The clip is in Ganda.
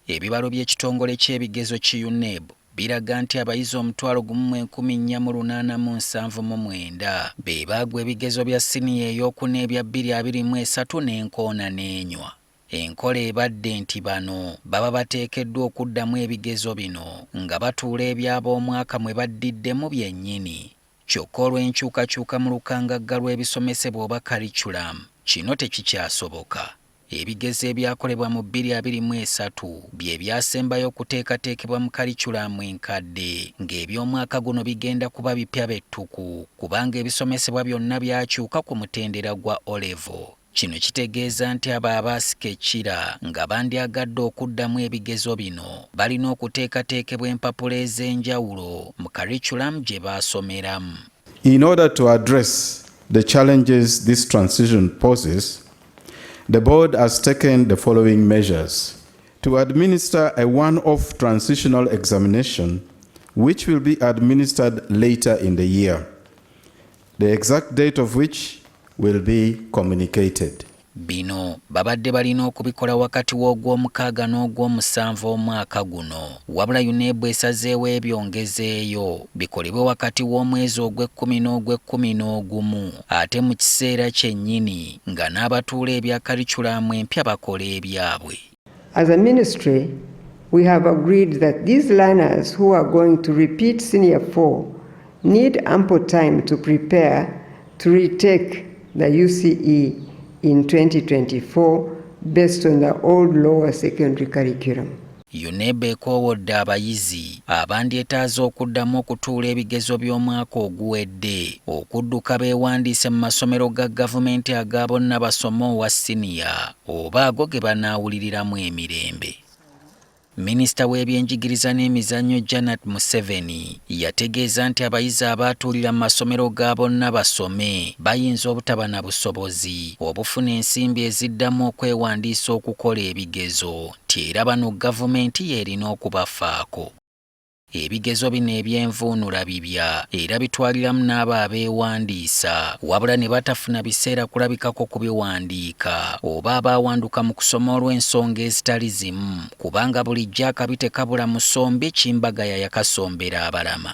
Ebibalo by'ekitongole ky'ebigezo ki UNEB biraga nti abayizi 1,487 be baagwa ebigezo bya siniya ey'okuna ebya 2023 n'enkoona n'enywa. Enkola ebadde nti bano baba bateekeddwa okuddamu ebigezo bino nga batuula eby'ab'omwaka mwe baddiddemu byennyini. Kyokka olw'enkyukakyuka mu lukangagga lw'ebisomesebwa oba curriculum, kino tekikyasoboka. Ebigezo ebyakolebwa mu 2023 bye byasembayo okuteekateekebwa mu curriculum enkadde ng'eby'omwaka guno bigenda kuba bipya bettuku kubanga ebisomesebwa byonna byakyuka ku mutendera gwa O-level. Kino kitegeeza nti abo abaasika ekkira nga bandyagadde okuddamu ebigezo bino balina okuteekateekebwa empapula ez'enjawulo mu curriculum gye baasomeramu. In order to address the challenges this transition poses, the board has taken the following measures: to administer a one-off transitional examination which will be administered later in the year, the exact date of which will be communicated. Bino babadde balina okubikola wakati w'Ogwomukaaga n'Ogwomusanvu omwaka guno, wabula UNEB esazeewo ebyongezeeyo bikolebwe wakati w'omwezi Ogwekkumi n'Ogwekkumi ate mu kiseera kyennyini nga n'abatuula ebya curriculum empya bakola ebyabwe. As a ministry, we have agreed that these learners who are going to repeat Senior 4 need ample time to prepare to retake the UCE in 2024 based on the old lower secondary curriculum. UNEB ekoowodde abayizi abandyetaaza okuddamu okutuula ebigezo by'omwaka oguwedde okudduka beewandiise mu masomero ga gavumenti aga bonna basoma owa siniya oba ago ge banaawuliriramu emirembe. Minisita w'ebyenjigiriza n'emizannyo Janet Museveni yategeeza nti abayizi abaatuulira mu masomero ga bonna basome bayinza obutaba na busobozi obufuna ensimbi eziddamu okwewandiisa okukola ebigezo, nti era bano gavumenti y'erina okubafaako. Ebigezo bino eby'envuunula bibya era bitwaliramu n'abo abeewandiisa wabula ne batafuna biseera kulabikako kubiwandiika oba abaawanduka mu kusoma olw'ensonga ezitali zimu kubanga bulijjo akabi tekabula mu ssombe Kimbagaya yakasombera abalama.